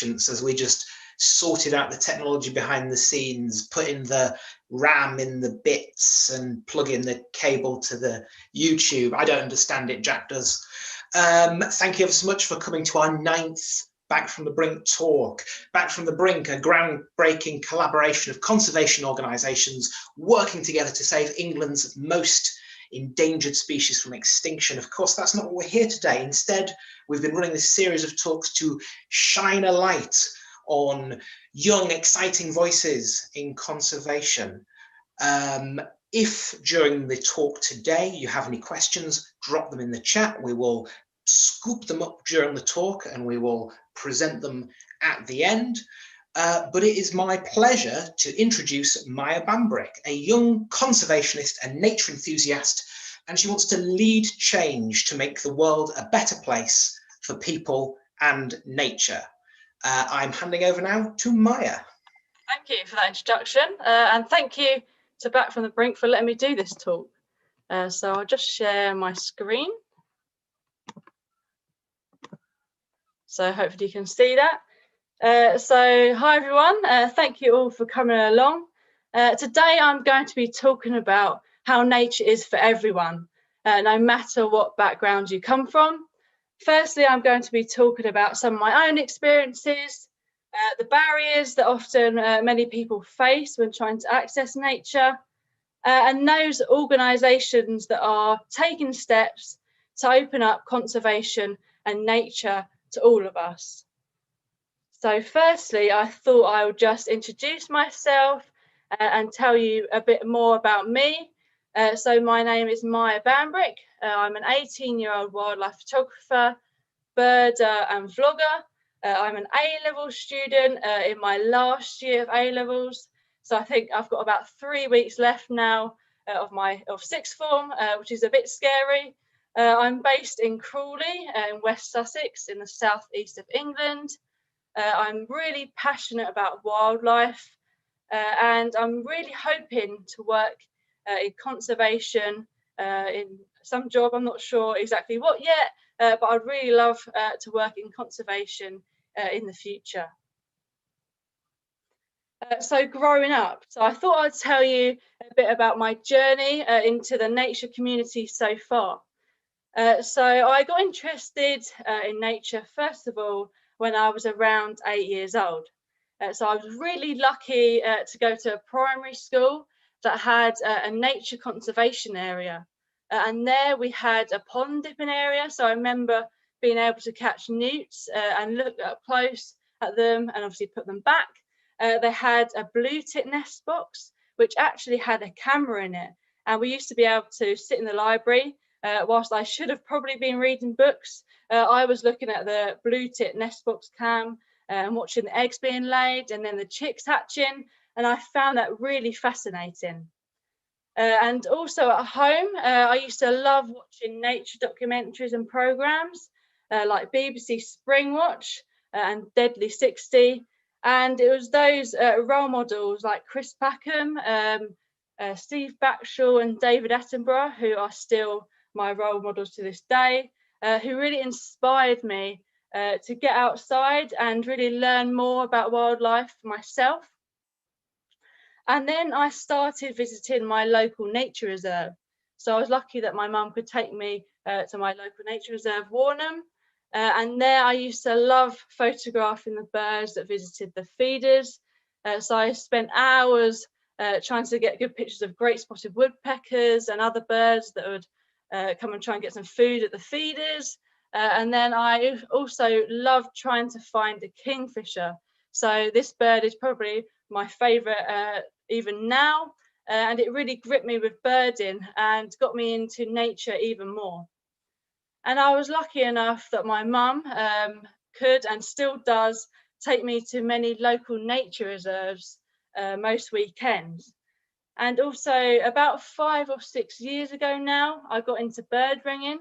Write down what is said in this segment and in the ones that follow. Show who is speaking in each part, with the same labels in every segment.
Speaker 1: as we just sorted out the technology behind the scenes, putting the RAM in the bits and plugging the cable to the YouTube. I don't understand it, Jack does. Thank you ever so much for coming to our 9th Back from the Brink talk. Back from the Brink, a groundbreaking collaboration of conservation organisations working together to save England's most endangered species from extinction. Of course, that's not what we're here today. Instead, we've been running this series of talks to shine a light on young, exciting voices in conservation. If during the talk today you have any questions, drop them in the chat. We will scoop them up during the talk and we will present them at the end. But it is my pleasure to introduce Mya Bambrick, a young conservationist and nature enthusiast, and she wants to lead change to make the world a better place for people and nature. I'm handing over now to Mya.
Speaker 2: Thank you for that introduction, and thank you to Back from the Brink for letting me do this talk. So I'll just share my screen. So hopefully you can see that. So hi everyone, thank you all for coming along. Today I'm going to be talking about how nature is for everyone, no matter what background you come from. Firstly, I'm going to be talking about some of my own experiences, the barriers that often many people face when trying to access nature, and those organisations that are taking steps to open up conservation and nature to all of us. So firstly, I thought I would just introduce myself and tell you a bit more about me. So my name is Mya Bambrick. I'm an 18-year-old wildlife photographer, birder and vlogger. I'm an A-level student in my last year of A-levels. So I think I've got about 3 weeks left now of sixth form, which is a bit scary. I'm based in Crawley in West Sussex in the southeast of England. I'm really passionate about wildlife and I'm really hoping to work in conservation in some job. I'm not sure exactly what yet, but I'd really love to work in conservation in the future. So growing up, so I thought I'd tell you a bit about my journey into the nature community so far. So I got interested in nature, first of all, when I was around 8 years old. So I was really lucky to go to a primary school that had a nature conservation area. And there we had a pond dipping area. So I remember being able to catch newts and look up close at them and obviously put them back. They had a blue tit nest box, which actually had a camera in it. And we used to be able to sit in the library. Whilst I should have probably been reading books, I was looking at the blue tit nest box cam and watching the eggs being laid and then the chicks hatching, and I found that really fascinating. And also at home, I used to love watching nature documentaries and programmes like BBC Spring Watch and Deadly 60, and it was those role models like Chris Packham, Steve Backshall and David Attenborough, who are still my role models to this day, who really inspired me to get outside and really learn more about wildlife for myself. And then I started visiting my local nature reserve. So I was lucky that my mum could take me to my local nature reserve, Warnham. And there I used to love photographing the birds that visited the feeders. So I spent hours trying to get good pictures of great spotted woodpeckers and other birds that would come and try and get some food at the feeders. And then I also loved trying to find a kingfisher. So this bird is probably my favourite even now, and it really gripped me with birding and got me into nature even more. And I was lucky enough that my mum could and still does take me to many local nature reserves most weekends. And also about 5 or 6 years ago now, I got into bird ringing,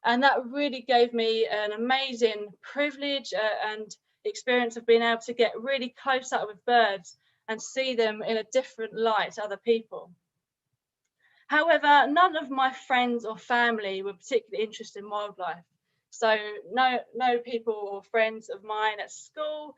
Speaker 2: and that really gave me an amazing privilege and experience of being able to get really close up with birds and see them in a different light to other people. However, none of my friends or family were particularly interested in wildlife. So no people or friends of mine at school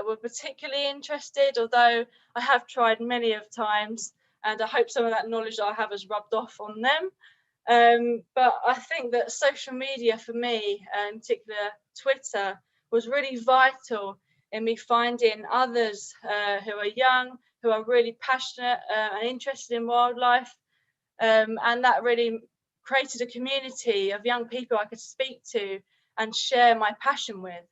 Speaker 2: were particularly interested, although I have tried many of times, and I hope some of that knowledge that I have has rubbed off on them. But I think that social media for me, in particular Twitter, was really vital in me finding others who are young, who are really passionate and interested in wildlife, and that really created a community of young people I could speak to and share my passion with.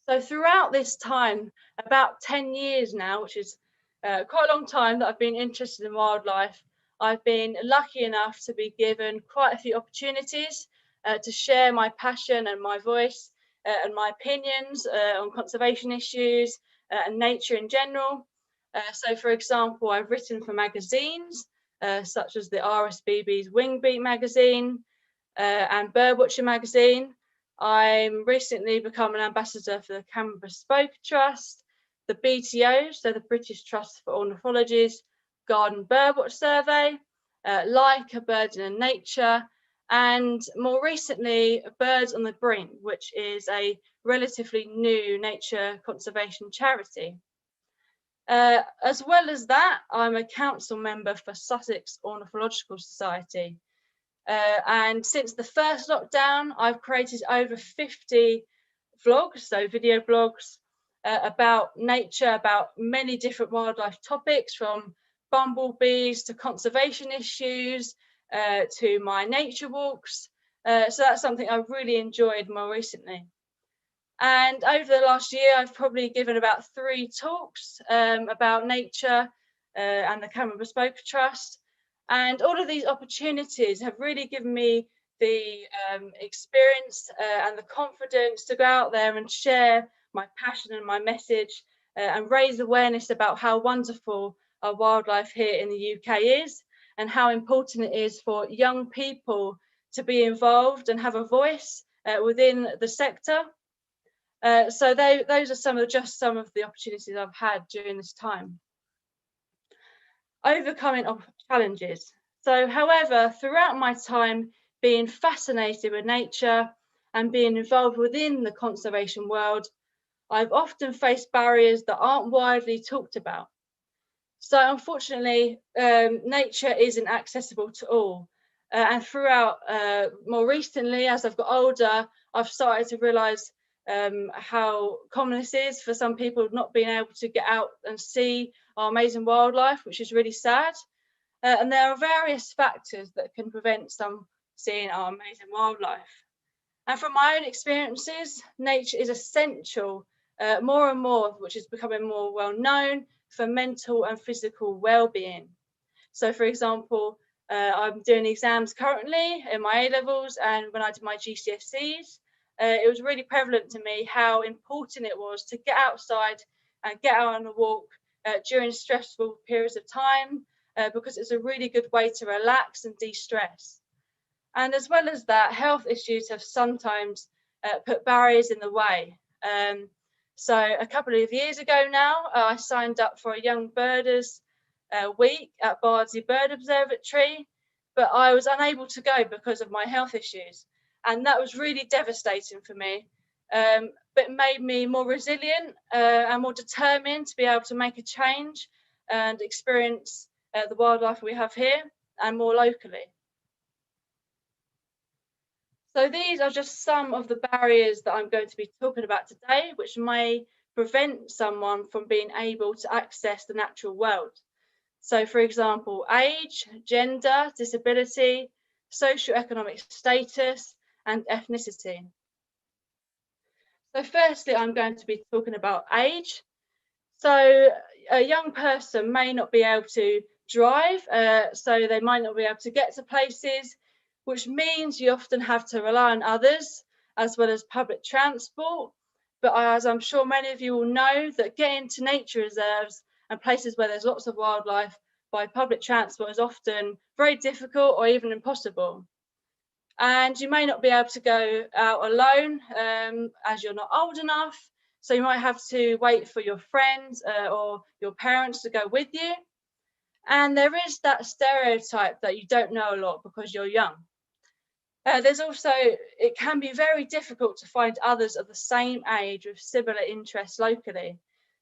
Speaker 2: So throughout this time, about 10 years now, which is quite a long time that I've been interested in wildlife, I've been lucky enough to be given quite a few opportunities to share my passion and my voice and my opinions on conservation issues and nature in general. So for example, I've written for magazines such as the RSBB's Wingbeat magazine and Birdwatcher magazine. I'm recently become an ambassador for the Canberra Bespoke Trust, the BTO, so the British Trust for Ornithology's Garden Birdwatch Survey, Like a Bird in Nature, and more recently, Birds on the Brink, which is a relatively new nature conservation charity. As well as that, I'm a council member for Sussex Ornithological Society. And since the first lockdown, I've created over 50 vlogs, so video blogs, about nature, about many different wildlife topics, from bumblebees to conservation issues, to my nature walks. So that's something I've really enjoyed more recently. And over the last year, I've probably given about 3 talks about nature and the Canberra Bespoke Trust. And all of these opportunities have really given me the experience and the confidence to go out there and share my passion and my message and raise awareness about how wonderful our wildlife here in the UK is, and how important it is for young people to be involved and have a voice within the sector. So those are just some of the opportunities I've had during this time. Overcoming challenges. So, however, throughout my time being fascinated with nature and being involved within the conservation world, I've often faced barriers that aren't widely talked about. So unfortunately, nature isn't accessible to all. And throughout, more recently, as I've got older, I've started to realise how common this is for some people not being able to get out and see our amazing wildlife, which is really sad. And there are various factors that can prevent some seeing our amazing wildlife. And from my own experiences, nature is essential, more and more, which is becoming more well known, for mental and physical well-being. So for example, I'm doing exams currently in my A-levels, and when I did my GCSEs, it was really prevalent to me how important it was to get outside and get out on a walk during stressful periods of time, because it's a really good way to relax and de-stress. And as well as that, health issues have sometimes put barriers in the way. So a couple of years ago now, I signed up for a Young Birders week at Bardsley Bird Observatory, but I was unable to go because of my health issues. And that was really devastating for me, but made me more resilient and more determined to be able to make a change and experience the wildlife we have here and more locally. So these are just some of the barriers that I'm going to be talking about today, which may prevent someone from being able to access the natural world. So for example, age, gender, disability, socioeconomic status, and ethnicity. So firstly, I'm going to be talking about age. So a young person may not be able to drive, so they might not be able to get to places, which means you often have to rely on others as well as public transport. But as I'm sure many of you will know, that getting to nature reserves and places where there's lots of wildlife by public transport is often very difficult or even impossible. And you may not be able to go out alone as you're not old enough. So you might have to wait for your friends or your parents to go with you. And there is that stereotype that you don't know a lot because you're young. There's also, it can be very difficult to find others of the same age with similar interests locally.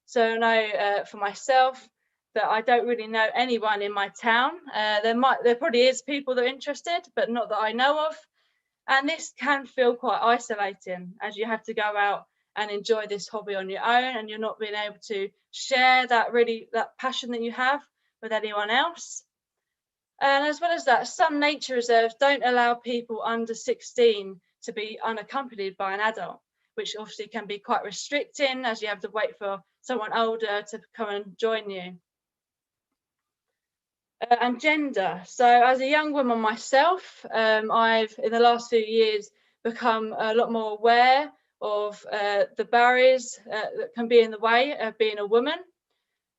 Speaker 2: So I know for myself that I don't really know anyone in my town. There probably is people that are interested, but not that I know of. And this can feel quite isolating, as you have to go out and enjoy this hobby on your own, and you're not being able to share that passion that you have with anyone else. And as well as that, some nature reserves don't allow people under 16 to be unaccompanied by an adult, which obviously can be quite restricting, as you have to wait for someone older to come and join you. And gender. So as a young woman myself, I've in the last few years become a lot more aware of the barriers that can be in the way of being a woman.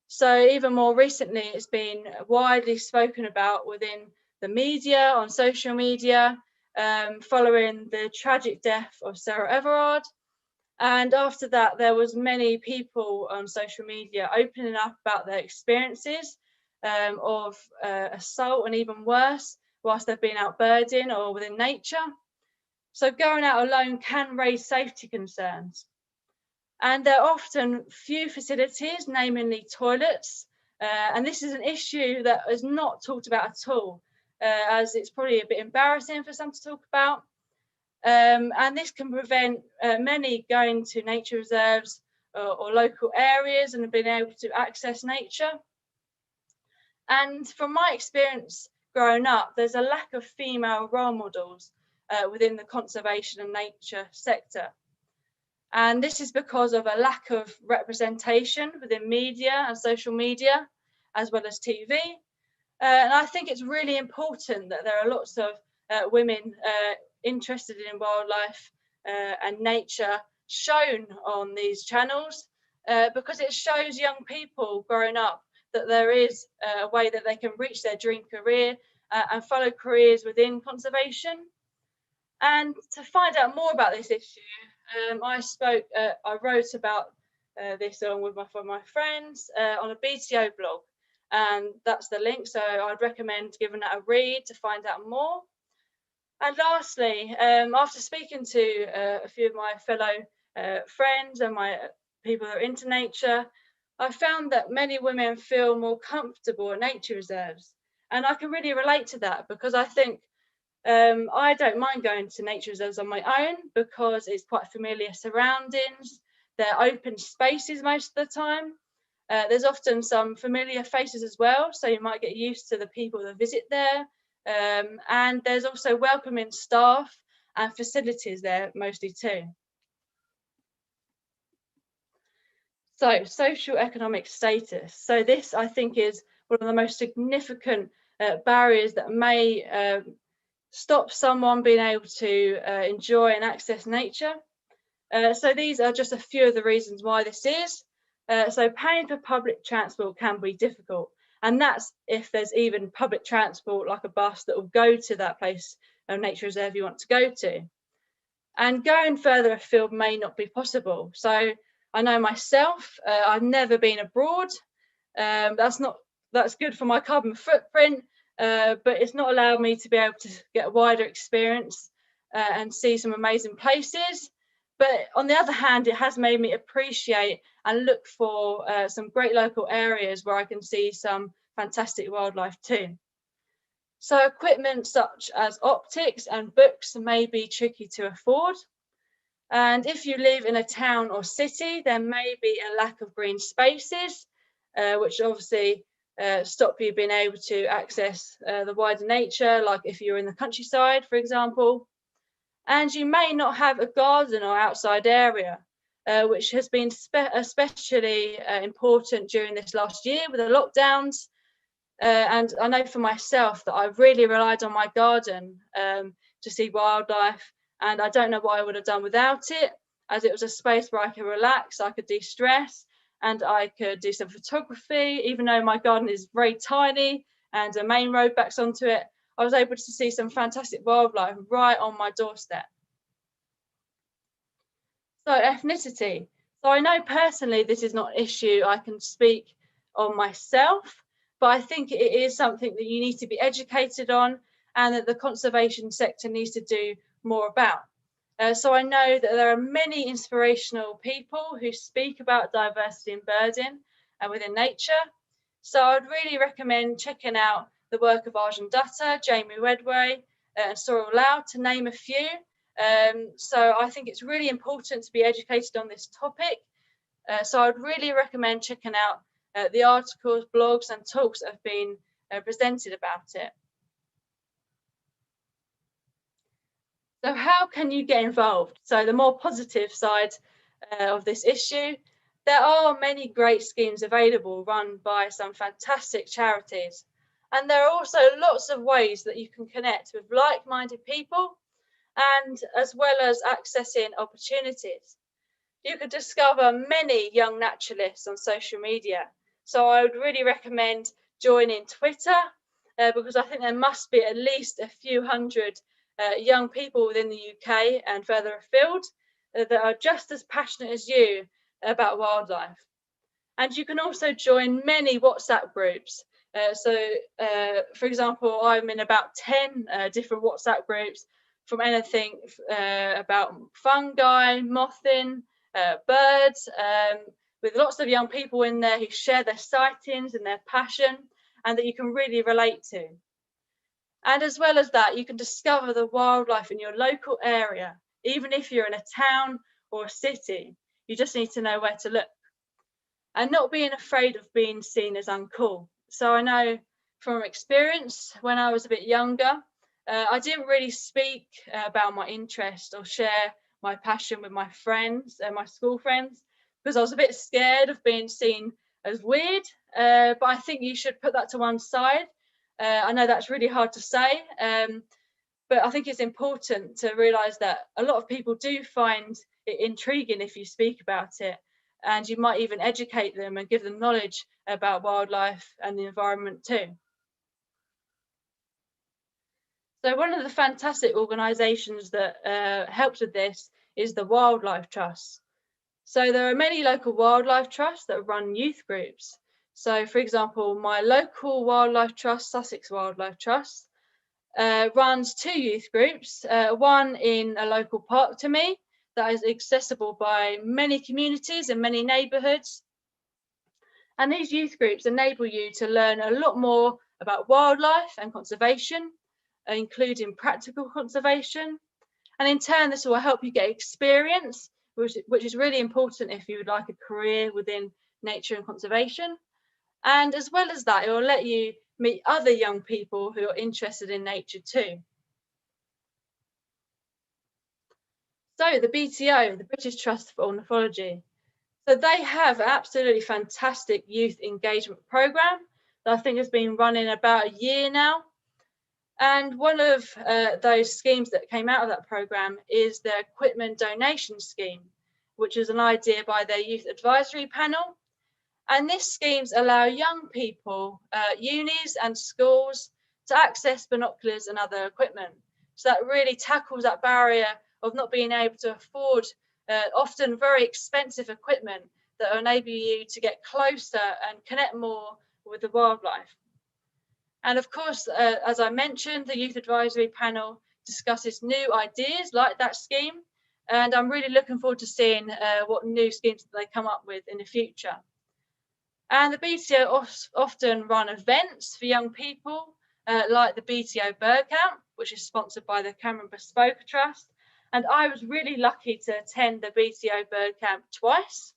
Speaker 2: So even more recently, it's been widely spoken about within the media, on social media, following the tragic death of Sarah Everard. And after that, there was many people on social media opening up about their experiences of assault and even worse, whilst they've been out birding or within nature. So going out alone can raise safety concerns. And there are often few facilities, namely toilets. And this is an issue that is not talked about at all, as it's probably a bit embarrassing for some to talk about. And this can prevent many going to nature reserves or local areas and being able to access nature. And from my experience growing up, there's a lack of female role models within the conservation and nature sector. And this is because of a lack of representation within media and social media, as well as TV. And I think it's really important that there are lots of women interested in wildlife and nature shown on these channels, because it shows young people growing up that there is a way that they can reach their dream career and follow careers within conservation. And to find out more about this issue, I wrote about this along with my friends on a BTO blog, and that's the link. So I'd recommend giving that a read to find out more. And lastly, after speaking to a few of my fellow friends and my people that are into nature, I found that many women feel more comfortable at nature reserves. And I can really relate to that, because I think I don't mind going to nature reserves on my own, because it's quite familiar surroundings. They're open spaces most of the time. There's often some familiar faces as well, so you might get used to the people that visit there. And there's also welcoming staff and facilities there mostly too. So socio-economic status. So this, I think, is one of the most significant barriers that may stop someone being able to enjoy and access nature. So these are just a few of the reasons why this is. So paying for public transport can be difficult, and that's if there's even public transport like a bus that will go to that place of nature reserve you want to go to. And going further afield may not be possible. So I know myself, I've never been abroad. That's good for my carbon footprint, but it's not allowed me to be able to get a wider experience and see some amazing places. But on the other hand, it has made me appreciate and look for some great local areas where I can see some fantastic wildlife too. So equipment such as optics and books may be tricky to afford. And if you live in a town or city, there may be a lack of green spaces, which obviously stop you being able to access the wider nature, like if you're in the countryside, for example. And you may not have a garden or outside area, which has been especially important during this last year with the lockdowns. And I know for myself that I've really relied on my garden to see wildlife, and I don't know what I would have done without it, as it was a space where I could relax, I could de-stress, and I could do some photography. Even though my garden is very tiny and a main road backs onto it, I was able to see some fantastic wildlife right on my doorstep. So ethnicity. So I know personally this is not an issue I can speak on myself, but I think it is something that you need to be educated on, and that the conservation sector needs to do more about. So I know that there are many inspirational people who speak about diversity in birding and within nature. So I'd really recommend checking out the work of Arjun Dutta, Jamie Redway, and Sorrel Lau, to name a few. So I think it's really important to be educated on this topic. So I'd really recommend checking out the articles, blogs, and talks that have been presented about it. So how can you get involved? So the more positive side of this issue, there are many great schemes available run by some fantastic charities. And there are also lots of ways that you can connect with like-minded people, and as well as accessing opportunities. You could discover many young naturalists on social media. So I would really recommend joining Twitter, because I think there must be at least a few hundred young people within the UK and further afield that are just as passionate as you about wildlife. And you can also join many WhatsApp groups. For example, I'm in about 10 different WhatsApp groups, from anything about fungi, mothing, birds, with lots of young people in there who share their sightings and their passion, and that you can really relate to. And as well as that, you can discover the wildlife in your local area, even if you're in a town or a city. You just need to know where to look. And not being afraid of being seen as uncool. So I know from experience, when I was a bit younger, I didn't really speak about my interest or share my passion with my friends and my school friends, because I was a bit scared of being seen as weird. But I think you should put that to one side. I know that's really hard to say, but I think it's important to realise that a lot of people do find it intriguing if you speak about it, and you might even educate them and give them knowledge about wildlife and the environment too. So one of the fantastic organisations that helps with this is the Wildlife Trust. So there are many local wildlife trusts that run youth groups. So for example, my local wildlife trust, Sussex Wildlife Trust, runs 2 youth groups, one in a local park to me that is accessible by many communities and many neighbourhoods. And these youth groups enable you to learn a lot more about wildlife and conservation, including practical conservation. And in turn, this will help you get experience, which is really important if you would like a career within nature and conservation. And as well as that, it will let you meet other young people who are interested in nature too. So the BTO, the British Trust for Ornithology. So they have an absolutely fantastic youth engagement program that I think has been running about a year now. And one of those schemes that came out of that program is the equipment donation scheme, which is an idea by their youth advisory panel. And these schemes allow young people, unis and schools, to access binoculars and other equipment. So that really tackles that barrier of not being able to afford often very expensive equipment that will enable you to get closer and connect more with the wildlife. And of course, as I mentioned, the Youth Advisory Panel discusses new ideas like that scheme. And I'm really looking forward to seeing what new schemes they come up with in the future. And the BTO often run events for young people, like the BTO Bird Camp, which is sponsored by the Cameron Bespoke Trust. And I was really lucky to attend the BTO Bird Camp twice.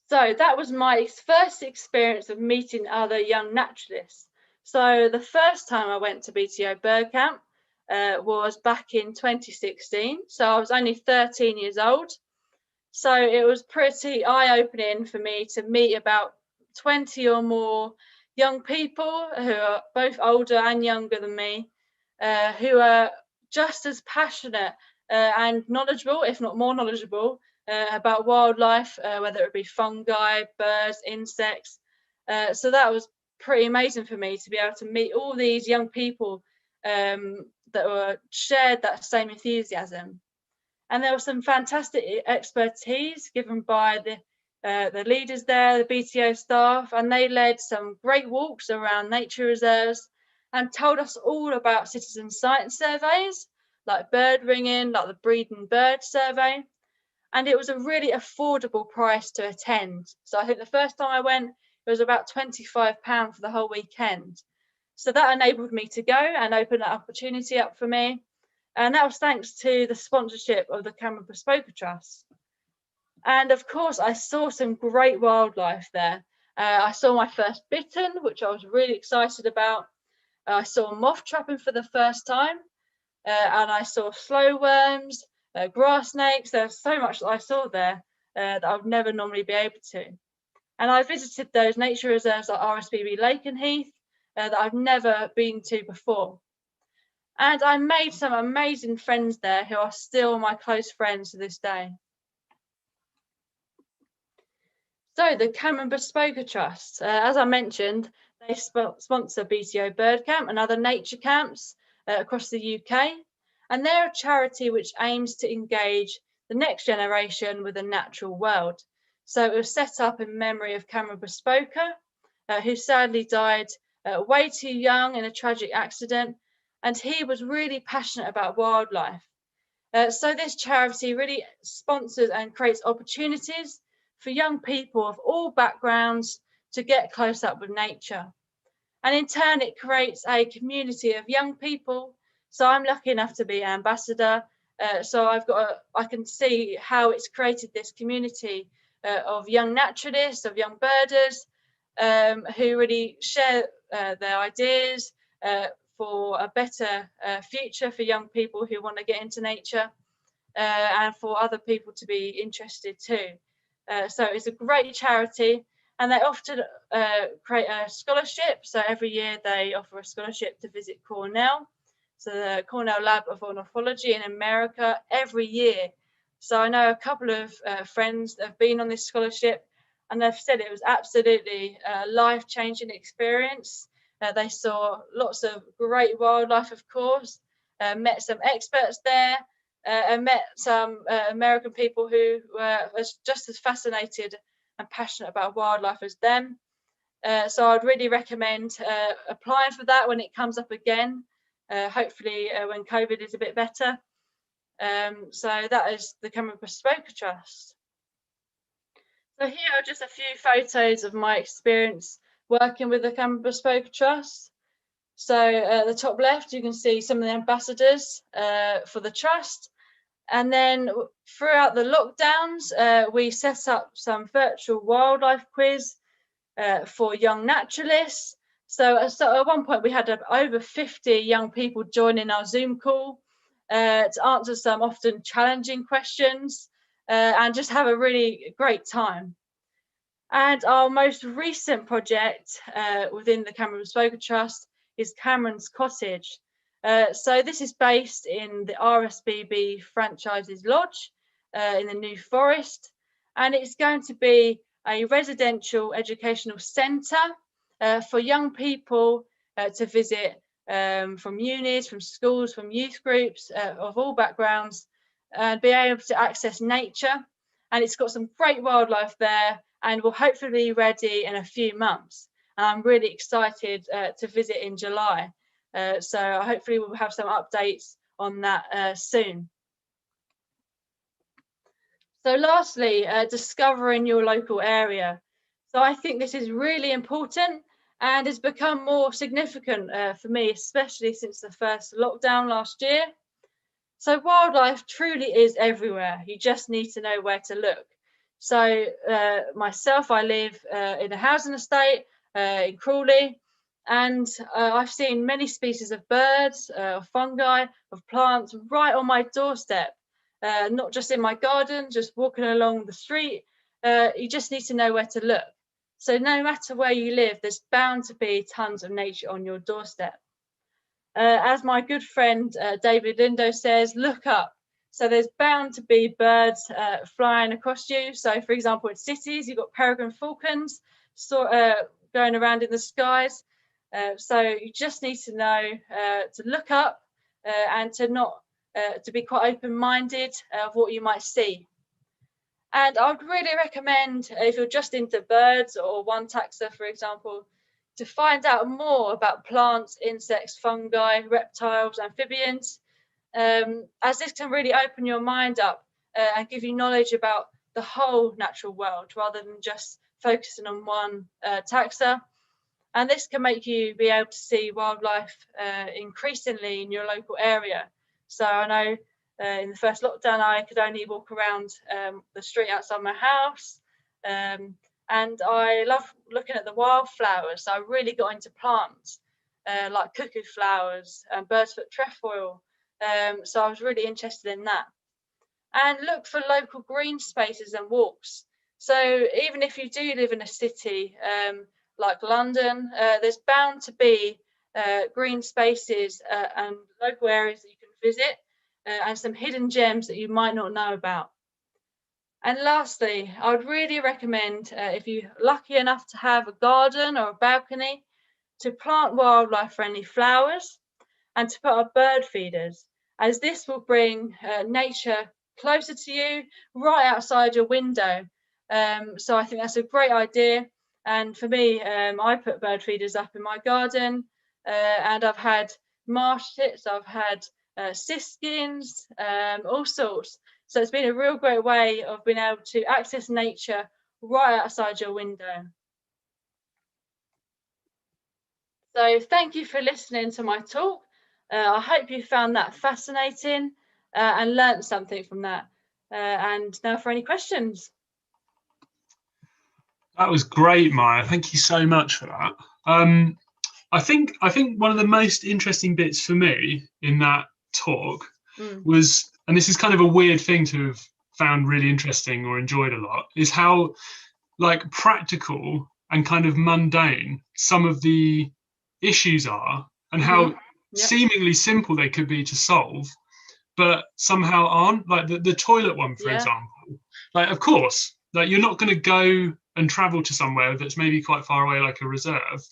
Speaker 2: So that was my first experience of meeting other young naturalists. So the first time I went to BTO Bird Camp was back in 2016. So I was only 13 years old. So it was pretty eye-opening for me to meet about 20 or more young people who are both older and younger than me, who are just as passionate and knowledgeable, if not more knowledgeable, about wildlife, whether it be fungi, birds, insects. So that was pretty amazing for me to be able to meet all these young people that shared that same enthusiasm. And there was some fantastic expertise given by the leaders there, the BTO staff, and they led some great walks around nature reserves and told us all about citizen science surveys, like bird ringing, like the Breed and Bird survey. And it was a really affordable price to attend. So I think the first time I went, it was about £25 for the whole weekend. So that enabled me to go and open that opportunity up for me. And that was thanks to the sponsorship of the Cameron Bespoker Trust. And of course, I saw some great wildlife there. I saw my first bittern, which I was really excited about. I saw moth trapping for the first time, and I saw slow worms, grass snakes. There's so much that I saw there that I would never normally be able to. And I visited those nature reserves like RSPB Lake and Heath that I've never been to before. And I made some amazing friends there who are still my close friends to this day. So the Cameron Bespoker Trust, as I mentioned, they sponsor BTO Bird Camp and other nature camps across the UK. And they're a charity which aims to engage the next generation with the natural world. So it was set up in memory of Cameron Bespoker, who sadly died way too young in a tragic accident. And he was really passionate about wildlife. So this charity really sponsors and creates opportunities for young people of all backgrounds to get close up with nature. And in turn, it creates a community of young people. So I'm lucky enough to be ambassador. So I can see how it's created this community of young naturalists, of young birders, who really share their ideas for a better future for young people who want to get into nature, and for other people to be interested too. So it's a great charity, and they often create a scholarship. So every year they offer a scholarship to visit Cornell, so the Cornell Lab of Ornithology in America, every year. So I know a couple of friends that have been on this scholarship, and they've said it was absolutely a life-changing experience. They saw lots of great wildlife, of course, met some experts there, and met some American people who were just as fascinated and passionate about wildlife as them. So I'd really recommend applying for that when it comes up again, hopefully when COVID is a bit better. So that is the Cameron Bespoker Trust. So here are just a few photos of my experience working with the Cameron Bespoker Trust. So at the top left, you can see some of the ambassadors for the trust. And then throughout the lockdowns, we set up some virtual wildlife quiz for young naturalists. So at one point, we had over 50 young people joining our Zoom call to answer some often challenging questions and just have a really great time. And our most recent project within the Cameron Bespoker Trust is Cameron's Cottage. So this is based in the RSPB Franchises Lodge in the New Forest, and it's going to be a residential educational centre for young people to visit from unis, from schools, from youth groups of all backgrounds, and be able to access nature. And it's got some great wildlife there, and will hopefully be ready in a few months. And I'm really excited to visit in July. So hopefully we'll have some updates on that soon. So lastly, discovering your local area. So I think this is really important and has become more significant for me, especially since the first lockdown last year. So wildlife truly is everywhere. You just need to know where to look. So myself, I live in a housing estate in Crawley, and I've seen many species of birds, of fungi, of plants right on my doorstep, not just in my garden, just walking along the street. You just need to know where to look. So no matter where you live, there's bound to be tons of nature on your doorstep. As my good friend David Lindo says, look up. So there's bound to be birds flying across you. So for example, in cities, you've got peregrine falcons going around in the skies. So you just need to know to look up and to be quite open-minded of what you might see. And I would really recommend, if you're just into birds or one taxa, for example, to find out more about plants, insects, fungi, reptiles, amphibians, as this can really open your mind up and give you knowledge about the whole natural world rather than just focusing on one taxa. And this can make you be able to see wildlife increasingly in your local area. So I know in the first lockdown, I could only walk around the street outside my house. And I love looking at the wildflowers. So I really got into plants like cuckoo flowers and bird's foot trefoil. So I was really interested in that. And look for local green spaces and walks. So even if you do live in a city like London, there's bound to be green spaces and local areas that you can visit and some hidden gems that you might not know about. And lastly, I would really recommend if you're lucky enough to have a garden or a balcony, to plant wildlife friendly flowers and to put up bird feeders, as this will bring nature closer to you, right outside your window. So I think that's a great idea. And for me, I put bird feeders up in my garden, and I've had marsh tits, I've had siskins, all sorts. So it's been a real great way of being able to access nature right outside your window. So thank you for listening to my talk. I hope you found that fascinating and learnt something from that. And now for any questions.
Speaker 3: That was great, Mya. Thank you so much for that. I think one of the most interesting bits for me in that talk was, and this is kind of a weird thing to have found really interesting or enjoyed a lot, is how like practical and kind of mundane some of the issues are, and how seemingly simple they could be to solve, but somehow aren't. Like the toilet one, for example. Like, of course, like you're not going to go and travel to somewhere that's maybe quite far away, like a reserve,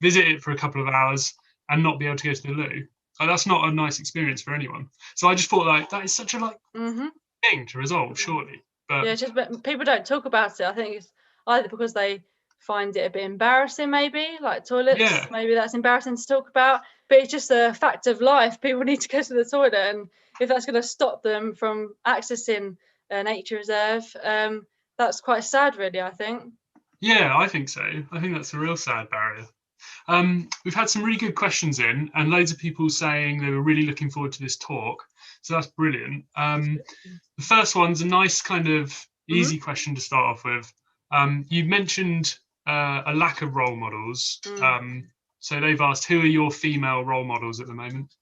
Speaker 3: visit it for a couple of hours and not be able to go to the loo. Like, that's not a nice experience for anyone. So I just thought, like, that is such a thing to resolve, surely. But
Speaker 2: yeah, just but people don't talk about it. I think it's either because they find it a bit embarrassing, maybe, like toilets.
Speaker 3: Yeah.
Speaker 2: Maybe that's embarrassing to talk about, but it's just a fact of life. People need to go to the toilet, and if that's going to stop them from accessing a nature reserve, that's quite sad, really, I think.
Speaker 3: Yeah, I think so. I think that's a real sad barrier. We've had some really good questions in, and loads of people saying they were really looking forward to this talk. So that's brilliant. The first one's a nice kind of easy question to start off with. You mentioned a lack of role models. So they've asked, who are your female role models at the moment?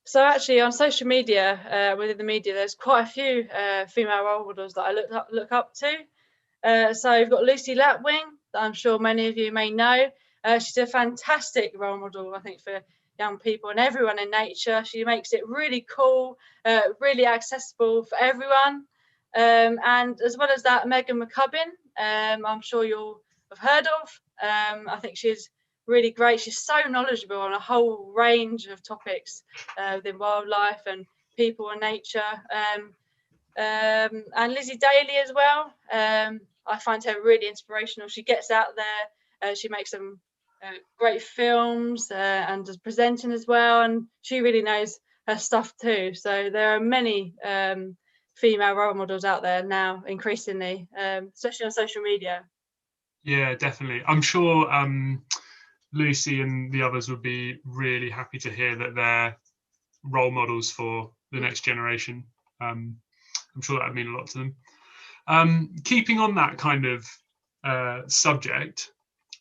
Speaker 2: So actually on social media, within the media, there's quite a few female role models that I look up to. So we've got Lucy Lapwing, that I'm sure many of you may know. She's a fantastic role model, I think, for young people and everyone in nature. She makes it really cool, really accessible for everyone. And as well as that, Megan McCubbin, I'm sure you'll have heard of. I think she's really great. She's so knowledgeable on a whole range of topics within wildlife and people and nature. And Lizzie Daly as well. I find her really inspirational. She gets out there, she makes some great films and does presenting as well, and she really knows her stuff too. So there are many female role models out there now, increasingly, especially on social media.
Speaker 3: Yeah, definitely. I'm sure Lucy and the others would be really happy to hear that they're role models for the next generation. I'm sure that would mean a lot to them. Keeping on that kind of subject,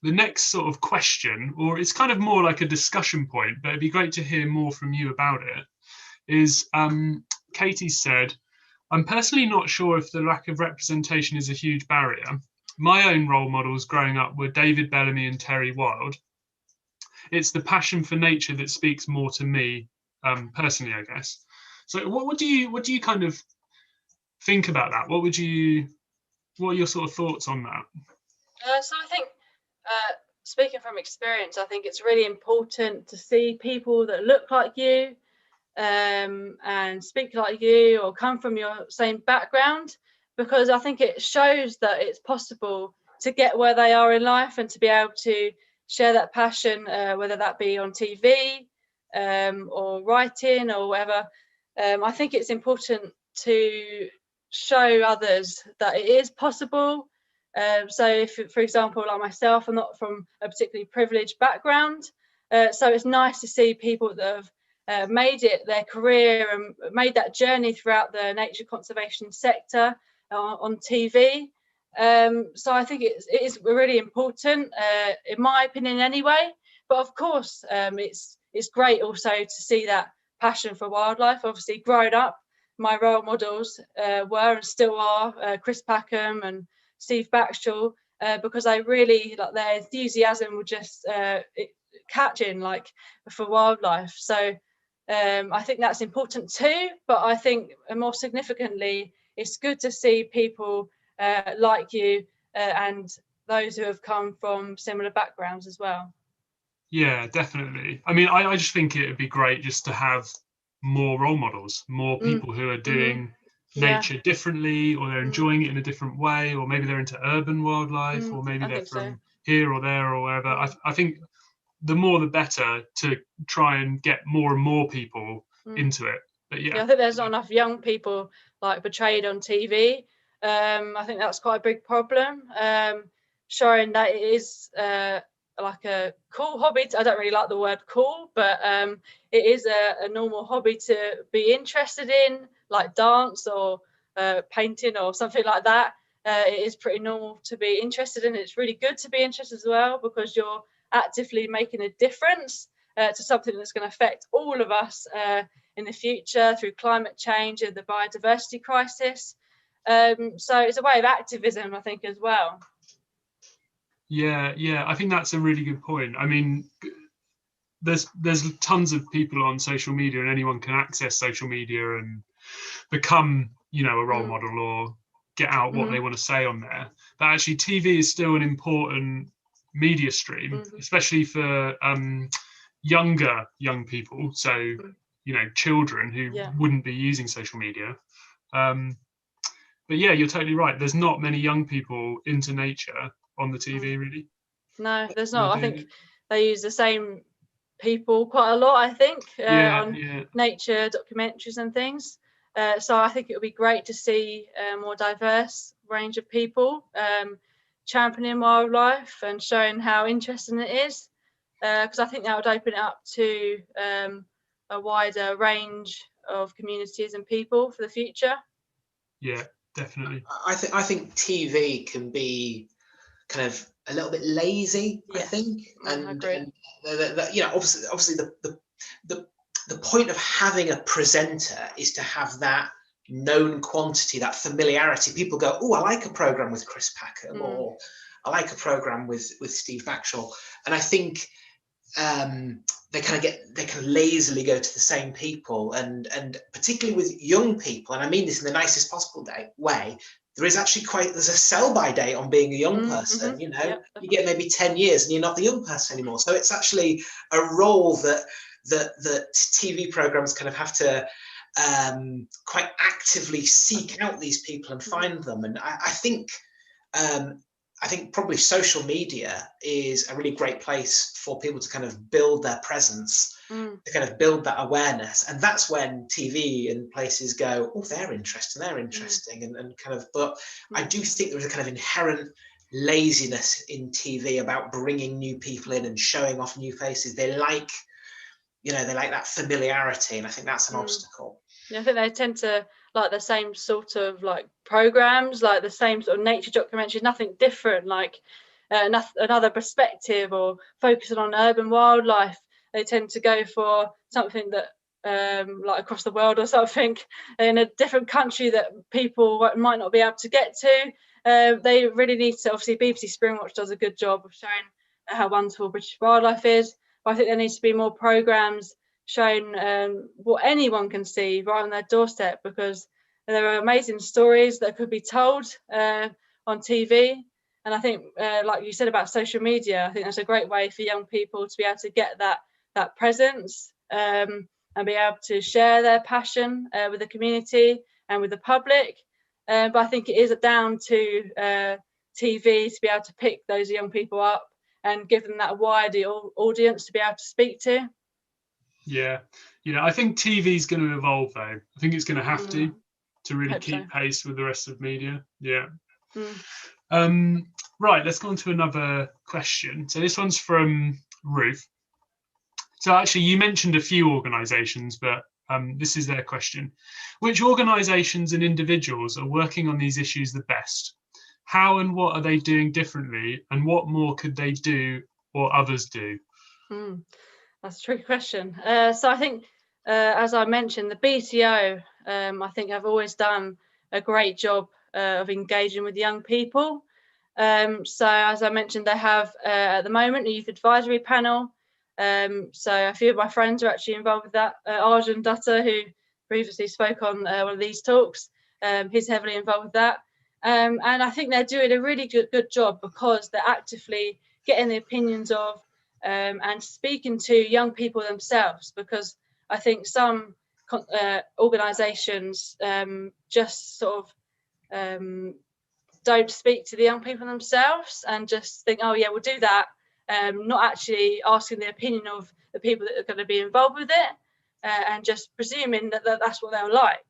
Speaker 3: the next sort of question, or it's kind of more like a discussion point, but it'd be great to hear more from you about it, is Katie said, I'm personally not sure if the lack of representation is a huge barrier. My own role models growing up were David Bellamy and Terry Wilde. It's the passion for nature that speaks more to me personally, I guess. So what do you kind of think about that? What are your sort of thoughts on that?
Speaker 2: So I think, speaking from experience, I think it's really important to see people that look like you and speak like you or come from your same background, because I think it shows that it's possible to get where they are in life and to be able to share that passion, whether that be on TV or writing or whatever. I think it's important to show others that it is possible. So if, for example, like myself, I'm not from a particularly privileged background, so it's nice to see people that have made it their career and made that journey throughout the nature conservation sector on TV. So I think it is really important, in my opinion anyway. But of course, it's great also to see that passion for wildlife. Obviously, growing up, my role models were and still are Chris Packham and Steve Backshall, because I really like their enthusiasm was just catching, like, for wildlife. So I think that's important too. But I think more significantly, it's good to see people like you and those who have come from similar backgrounds as well.
Speaker 3: Yeah, definitely. I mean, I just think it would be great just to have more role models, more people who are doing nature differently, or they're enjoying it in a different way, or maybe they're into urban wildlife, or maybe they're from here or there or wherever. I think the more the better, to try and get more and more people into it. But
Speaker 2: I think there's not enough young people like portrayed on TV. I think that's quite a big problem. Showing that it is like a cool hobby. I don't really like the word cool, but it is a normal hobby to be interested in, like dance or painting or something like that. It is pretty normal to be interested in. It's really good to be interested as well, because you're actively making a difference to something that's going to affect all of us in the future through climate change and the biodiversity crisis. So it's a way of activism, I think, as well.
Speaker 3: Yeah, I think that's a really good point. I mean, there's tons of people on social media, and anyone can access social media and become, a role model or get out what they want to say on there. But actually, TV is still an important media stream, especially for young people. So, children who wouldn't be using social media. But yeah, you're totally right. There's not many young people into nature on the TV, really.
Speaker 2: No, there's not. I think they use the same people quite a lot, I think, on nature documentaries and things. So I think it would be great to see a more diverse range of people championing wildlife and showing how interesting it is, because I think that would open it up to a wider range of communities and people for the future.
Speaker 3: Yeah, definitely.
Speaker 1: I think TV can be kind of a little bit lazy. I think, and obviously the point of having a presenter is to have that known quantity, that familiarity. People go, oh, I like a program with Chris Packham, or I like a program with Steve Backshall, and I think they kind of lazily go to the same people, and particularly with young people, and I mean this in the nicest possible way, there's a sell-by date on being a young person. You get maybe 10 years and you're not the young person anymore. So it's actually a role that TV programs kind of have to quite actively seek out these people and find them. And I think probably social media is a really great place for people to kind of build their presence, to kind of build that awareness. And that's when TV and places go, oh, they're interesting, and kind of, but I do think there's a kind of inherent laziness in TV about bringing new people in and showing off new faces. They like that familiarity, and I think that's an obstacle.
Speaker 2: Yeah, I think they tend to like the same sort of like programs, like the same sort of nature documentaries, nothing different, like another perspective or focusing on urban wildlife. They tend to go for something that like across the world or something in a different country that people might not be able to get to. They really need to, obviously BBC Springwatch does a good job of showing how wonderful British wildlife is, but I think there needs to be more programs showing what anyone can see right on their doorstep, because there are amazing stories that could be told on TV. And I think, like you said about social media, I think that's a great way for young people to be able to get that presence and be able to share their passion with the community and with the public. But I think it is down to TV to be able to pick those young people up and give them that wider audience to be able to speak to.
Speaker 3: Yeah, I think TV is going to evolve though. I think it's going to have to really keep pace with the rest of media. Yeah. Right, let's go on to another question. So this one's from Ruth. So actually, you mentioned a few organisations, but this is their question. Which organisations and individuals are working on these issues the best? How and what are they doing differently? And what more could they do or others do?
Speaker 2: That's a tricky question. So I think, as I mentioned, the BTO, I think have always done a great job of engaging with young people. So as I mentioned, they have at the moment a youth advisory panel. So a few of my friends are actually involved with that. Arjun Dutta, who previously spoke on one of these talks, he's heavily involved with that. And I think they're doing a really good job because they're actively getting the opinions of and speaking to young people themselves, because I think some organisations just sort of don't speak to the young people themselves and just think, oh yeah, we'll do that, not actually asking the opinion of the people that are going to be involved with it, and just presuming that that's what they'll like.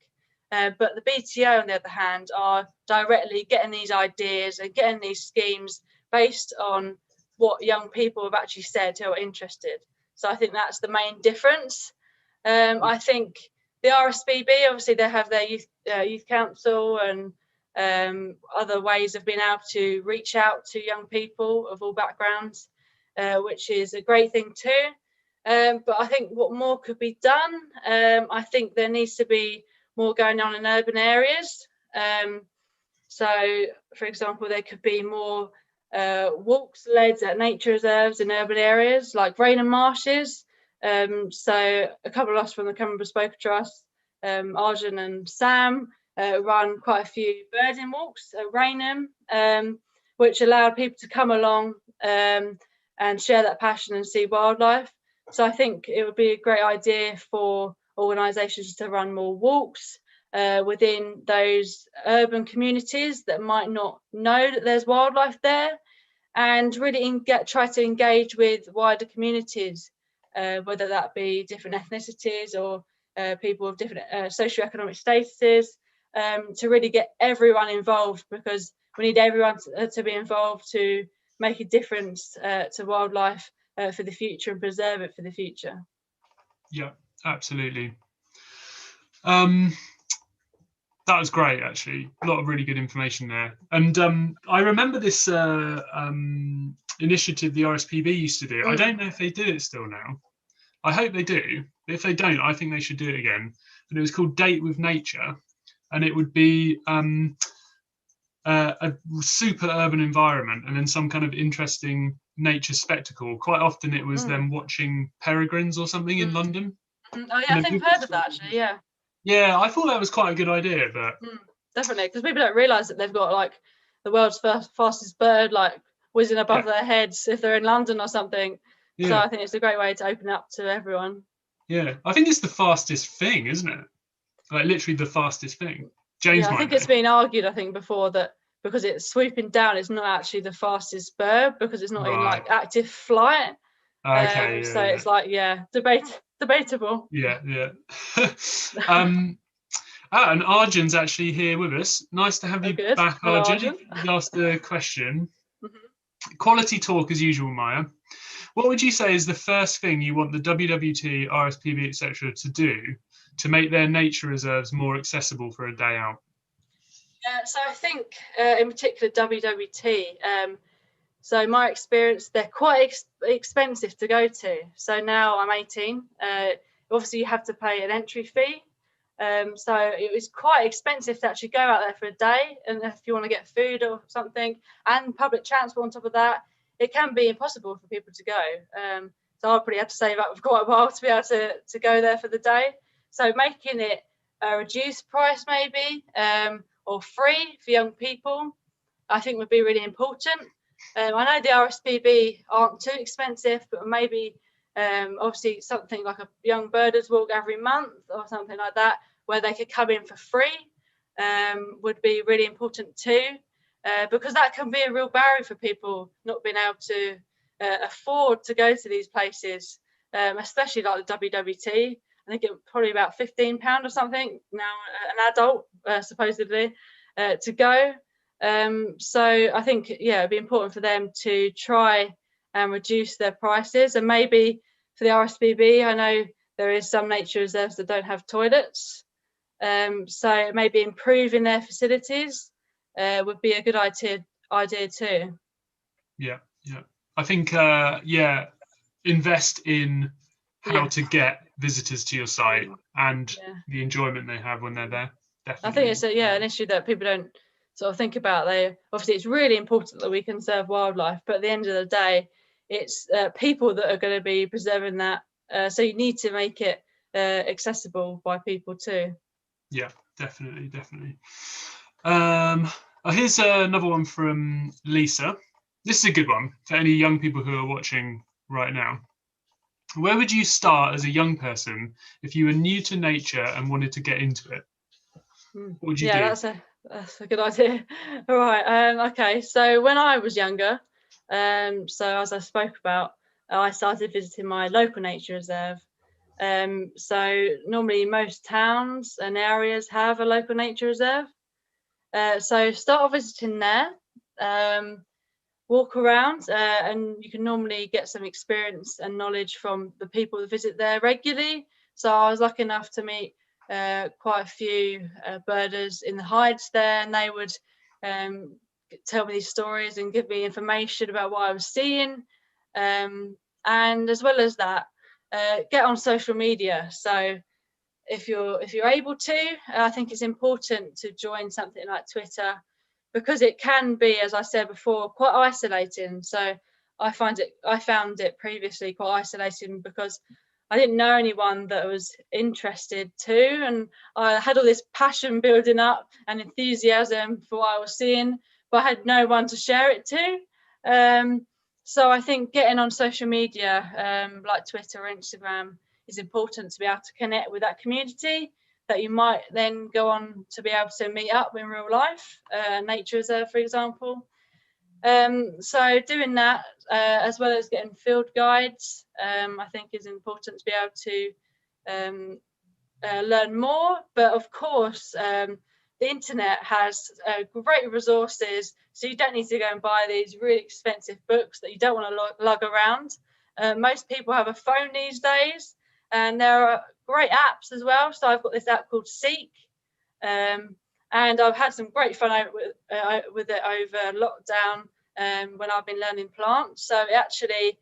Speaker 2: But the BTO, on the other hand, are directly getting these ideas and getting these schemes based on what young people have actually said who are interested. So I think that's the main difference. I think the RSPB, obviously they have their youth council and other ways of being able to reach out to young people of all backgrounds, which is a great thing too. But I think what more could be done, I think there needs to be more going on in urban areas. So, for example, there could be more walks led at nature reserves in urban areas like Rainham Marshes. So a couple of us from the Common Bespoke Trust, Arjun and Sam, run quite a few birding walks at Rainham, which allowed people to come along and share that passion and see wildlife. So I think it would be a great idea for organisations to run more walks within those urban communities that might not know that there's wildlife there, and really try to engage with wider communities, whether that be different ethnicities or people of different socioeconomic statuses, to really get everyone involved, because we need everyone to be involved to make a difference to wildlife for the future and preserve it for the future.
Speaker 3: Yeah, absolutely. That was great, actually. A lot of really good information there. And I remember this initiative the RSPB used to do. I don't know if they do it still now. I hope they do. If they don't, I think they should do it again. But it was called Date with Nature. And it would be a super urban environment and then some kind of interesting nature spectacle. Quite often it was them watching peregrines or something in London.
Speaker 2: Oh yeah, I think I've heard of that actually, yeah.
Speaker 3: Yeah, I thought that was quite a good idea, but
Speaker 2: definitely, because people don't realise that they've got like the world's fastest bird like whizzing above their heads if they're in London or something. Yeah. So I think it's a great way to open up to everyone.
Speaker 3: Yeah, I think it's the fastest thing, isn't it? Like literally the fastest thing. James,
Speaker 2: I think it's been argued, I think, before that because it's swooping down, it's not actually the fastest bird because it's not in like active flight.
Speaker 3: Okay.
Speaker 2: So it's like debatable.
Speaker 3: Yeah. And Arjun's actually here with us. Nice to have you back, Arjun. You asked the question. Quality talk as usual, Mya. What would you say is the first thing you want the WWT, RSPB, etc. to do to make their nature reserves more accessible for a day out?
Speaker 2: So I think in particular WWT, so my experience, they're quite expensive to go to. So now I'm 18, obviously you have to pay an entry fee. So it was quite expensive to actually go out there for a day, and if you want to get food or something and public transport on top of that, it can be impossible for people to go. So I'll probably have to save up for quite a while to be able to go there for the day. So making it a reduced price maybe, or free for young people, I think would be really important. I know the RSPB aren't too expensive, but maybe obviously something like a young birders walk every month or something like that, where they could come in for free, would be really important too, because that can be a real barrier for people not being able to afford to go to these places, especially like the WWT. I think it's probably about £15 or something now, an adult supposedly, to go. So I think, yeah, it'd be important for them to try and reduce their prices. And maybe for the RSPB, I know there is some nature reserves that don't have toilets. So maybe improving their facilities would be a good idea too.
Speaker 3: Yeah. I think, invest in how to get visitors to your site and the enjoyment they have when they're there. Definitely.
Speaker 2: I think it's an issue that people don't sort of think about. Obviously it's really important that we conserve wildlife, but at the end of the day, it's people that are going to be preserving that. So you need to make it accessible by people too.
Speaker 3: Yeah, definitely. Here's another one from Lisa. This is a good one for any young people who are watching right now. Where would you start as a young person if you were new to nature and wanted to get into it? What would you do?
Speaker 2: That's a good idea. All right. Okay. So when I was younger, so as I spoke about, I started visiting my local nature reserve. So normally most towns and areas have a local nature reserve. So start visiting there. Walk around, and you can normally get some experience and knowledge from the people that visit there regularly. So I was lucky enough to meet quite a few birders in the hides there, and they would tell me these stories and give me information about what I was seeing. And as well as that, get on social media. So if you're able to, I think it's important to join something like Twitter, because it can be, as I said before, quite isolating. So I found it previously quite isolating because I didn't know anyone that was interested too, and I had all this passion building up and enthusiasm for what I was seeing, but I had no one to share it to. So I think getting on social media like Twitter or Instagram is important to be able to connect with that community that you might then go on to be able to meet up in real life, nature reserve, for example. So doing that, as well as getting field guides, I think is important to be able to learn more. But of course, the internet has great resources, so you don't need to go and buy these really expensive books that you don't want to lug around. Most people have a phone these days, and there are great apps as well. So I've got this app called Seek, and I've had some great fun with it over lockdown when I've been learning plants. So it actually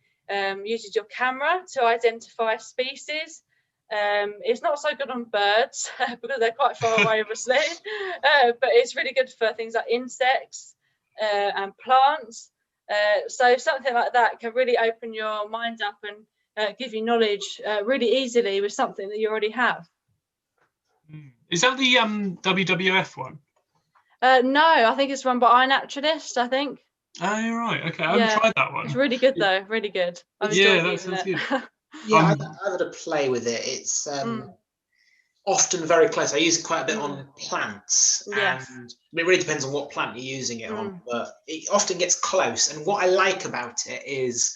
Speaker 2: uses your camera to identify species. It's not so good on birds because they're quite far away, obviously, but it's really good for things like insects and plants. So something like that can really open your mind up and give you knowledge really easily with something that you already have.
Speaker 3: Is that the WWF one?
Speaker 2: No, I think it's run by iNaturalist, I think.
Speaker 3: Oh, right. Okay, I haven't tried that one.
Speaker 2: It's really good though, really good.
Speaker 3: Yeah, that sounds good.
Speaker 1: Yeah, I've had a play with it. It's often very close. I use it quite a bit on plants, and it really depends on what plant you're using it on, but it often gets close. And what I like about it is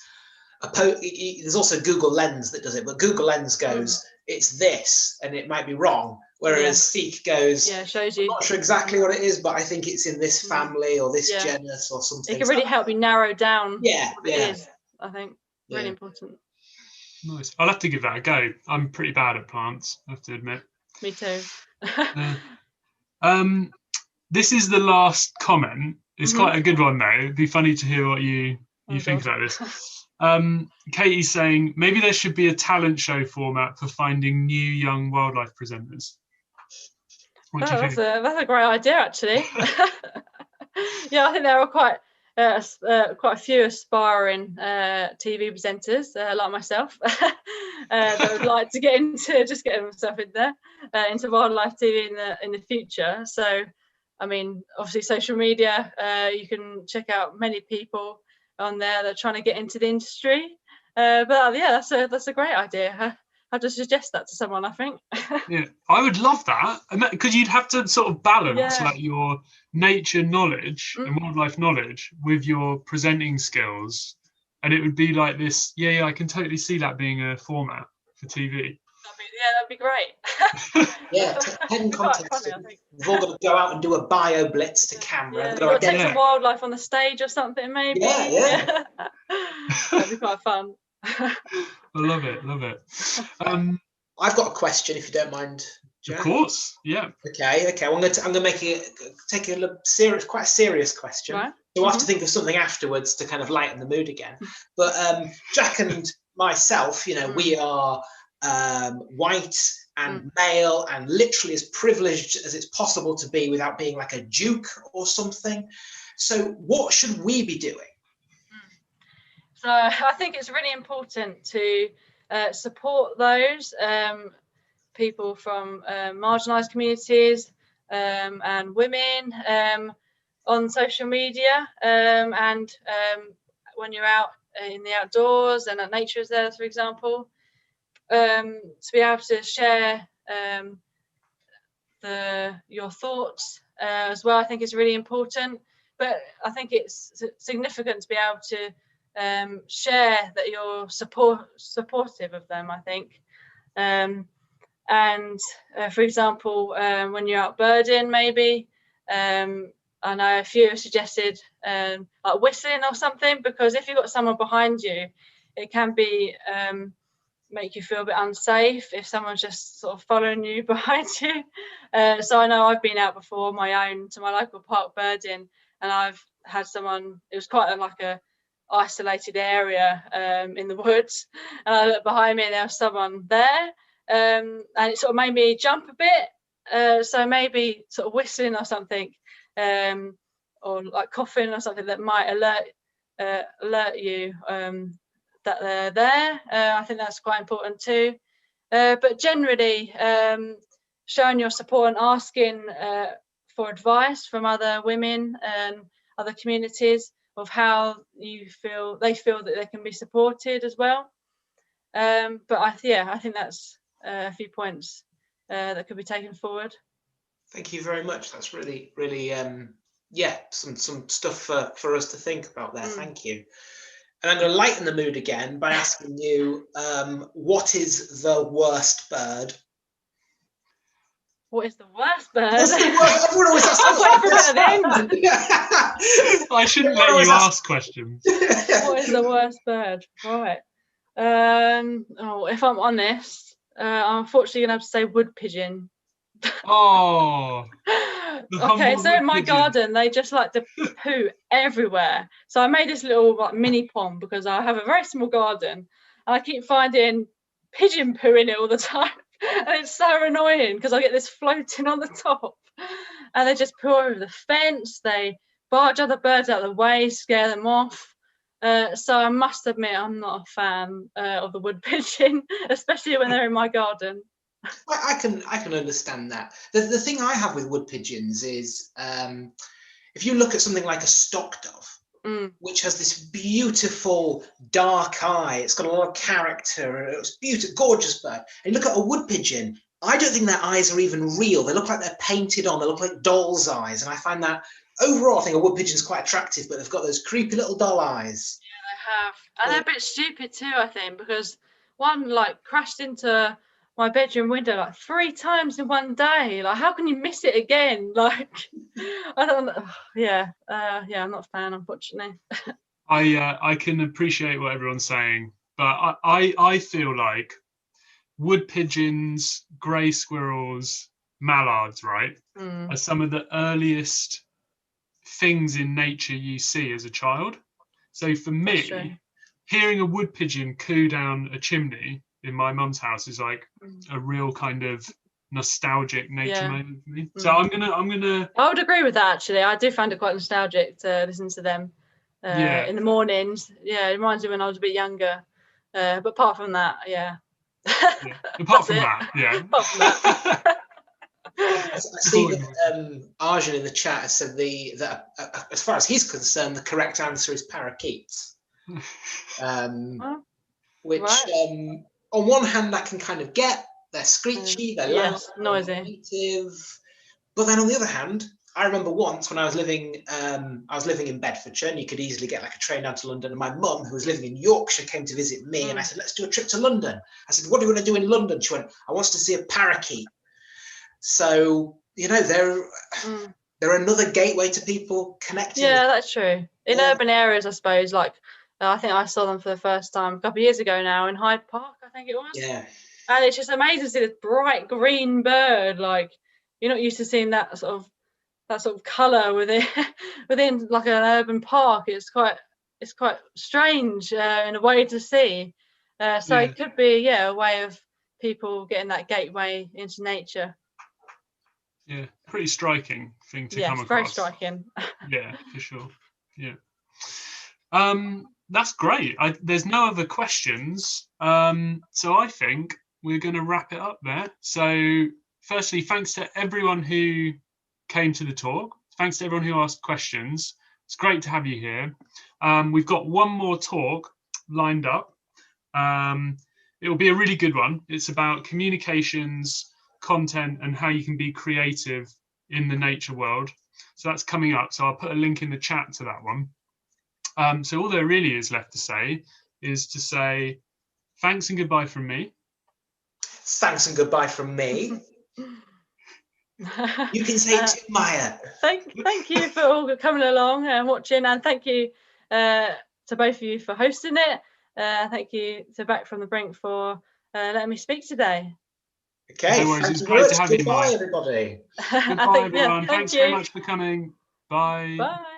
Speaker 1: there's also Google Lens that does it, but Google Lens goes, it's this, and it might be wrong. Whereas Seek goes,
Speaker 2: shows you.
Speaker 1: I'm not sure exactly what it is, but I think it's in this family or this genus or something.
Speaker 2: It can really help you narrow down what it is, I think. Really important.
Speaker 3: Nice. I'll have to give that a go. I'm pretty bad at plants, I have to admit.
Speaker 2: Me too.
Speaker 3: This is the last comment. It's quite a good one though. It'd be funny to hear what you think about this. Katie's saying maybe there should be a talent show format for finding new young wildlife presenters.
Speaker 2: That's a great idea, actually. Yeah, I think there are quite a few aspiring TV presenters like myself that would like to get themselves in there into wildlife TV in the future. So, I mean, obviously social media, you can check out many people on there that are trying to get into the industry. But yeah, that's a great idea. I have to suggest that to someone, I think.
Speaker 3: Yeah, I would love that, because you'd have to sort of balance like your nature knowledge and wildlife knowledge with your presenting skills and it would be like this. Yeah, I can totally see that being a format for TV.
Speaker 2: That'd be great.
Speaker 1: Yeah, 10 contestants. We've all got to go out and do a bio blitz to camera.
Speaker 2: Yeah, you've got to take some wildlife on the stage or something, maybe.
Speaker 1: Yeah.
Speaker 2: That'd be quite fun.
Speaker 3: I love it.
Speaker 1: I've got a question, if you don't mind, Jack.
Speaker 3: Of course, yeah.
Speaker 1: Okay. Well, I'm going to take a quite serious question.
Speaker 2: Right.
Speaker 1: So we'll have to think of something afterwards to kind of lighten the mood again. But Jack and myself, we are white and male and literally as privileged as it's possible to be without being like a duke or something. So what should we be doing?
Speaker 2: So I think it's really important to support those people from marginalised communities and women on social media, and when you're out in the outdoors and at nature reserves, for example, to be able to share your thoughts as well, I think is really important. But I think it's significant to be able to share that you're supportive of them, I think. And for example, when you're out birding, maybe, I know a few have suggested like whistling or something, because if you've got someone behind you, it can be make you feel a bit unsafe if someone's just sort of following you behind you. So I know I've been out before on my own to my local park birding, and I've had someone, it was quite like a isolated area in the woods, and I looked behind me and there was someone there, and it sort of made me jump a bit. So maybe sort of whistling or something, or like coughing or something that might alert you that they're there. I think that's quite important too. But generally, showing your support and asking for advice from other women and other communities of how they feel that they can be supported as well. But I think that's a few points that could be taken forward.
Speaker 1: Thank you very much. That's really, really, some stuff for us to think about there. Thank you. And I'm going to lighten the mood again by asking you, what is the worst bird?
Speaker 2: What is the worst bird?
Speaker 1: What's the worst? Everyone always asks.
Speaker 2: I'm waiting for it at the end.
Speaker 3: I shouldn't let you ask questions.
Speaker 2: What is the worst bird? Right. If I'm honest, I'm unfortunately going to have to say wood pigeon.
Speaker 3: Oh.
Speaker 2: Okay, so in my garden, they just like to poo everywhere. So I made this little like mini pond because I have a very small garden, and I keep finding pigeon poo in it all the time. And it's so annoying because I get this floating on the top, and they just poo over the fence. They barge other birds out of the way, scare them off. So I must admit, I'm not a fan of the wood pigeon, especially when they're in my garden.
Speaker 1: I can understand that. The thing I have with wood pigeons is, if you look at something like a stock dove, which has this beautiful dark eye, it's got a lot of character, it's beautiful, gorgeous bird. And you look at a wood pigeon, I don't think their eyes are even real. They look like they're painted on. They look like doll's eyes, and I find that overall, I think a wood pigeon's quite attractive, but they've got those creepy little doll eyes.
Speaker 2: Yeah, they have, and they're a bit stupid too, I think, because one like crashed into my bedroom window like 3 times in one day. Like, how can you miss it again? Like, I don't know. I'm not a fan, unfortunately.
Speaker 3: I can appreciate what everyone's saying, but I feel like wood pigeons, grey squirrels, mallards, right, are some of the earliest things in nature you see as a child. So for me, hearing a wood pigeon coo down a chimney in my mum's house is like a real kind of nostalgic nature moment for me. So I'm gonna I
Speaker 2: would agree with that, actually. I do find it quite nostalgic to listen to them in the mornings. Yeah, it reminds me when I was a bit younger. But apart from that,
Speaker 1: apart from that. I see that Arjun in the chat has said that as far as he's concerned, the correct answer is parakeets. Which on one hand I can kind of get. They're screechy, they're loud,
Speaker 2: noisy,
Speaker 1: native. But then on the other hand, I remember once when I was living in Bedfordshire, and you could easily get like a train down to London. And my mum, who was living in Yorkshire, came to visit me, and I said, "Let's do a trip to London." I said, "What do you want to do in London?" She went, "I want to see a parakeet." So they're another gateway to people connecting.
Speaker 2: Yeah, that's true. In urban areas, I suppose, like I think I saw them for the first time a couple of years ago now in Hyde Park, I think it was.
Speaker 1: Yeah.
Speaker 2: And it's just amazing to see this bright green bird. Like, you're not used to seeing that sort of colour within like an urban park. It's quite strange in a way to see. So it could be a way of people getting that gateway into nature.
Speaker 3: Yeah, pretty striking thing to come across.
Speaker 2: Very striking.
Speaker 3: Yeah, for sure. Yeah. That's great. There's no other questions. So I think we're going to wrap it up there. So firstly, thanks to everyone who came to the talk. Thanks to everyone who asked questions. It's great to have you here. We've got one more talk lined up. It will be a really good one. It's about communications, content, and how you can be creative in the nature world. So that's coming up. So I'll put a link in the chat to that one. So all there really is left to say is to say thanks and goodbye from me.
Speaker 1: Thanks and goodbye from me. You can say it too, Mya.
Speaker 2: Thank you for all coming along and watching, and thank you to both of you for hosting it. Thank you to Back from the Brink for letting me speak today.
Speaker 1: Okay,
Speaker 3: no worries. It's great to have you, Mya.
Speaker 1: Everybody.
Speaker 3: Goodbye, everyone. Thanks very much for coming. Bye.
Speaker 2: Bye.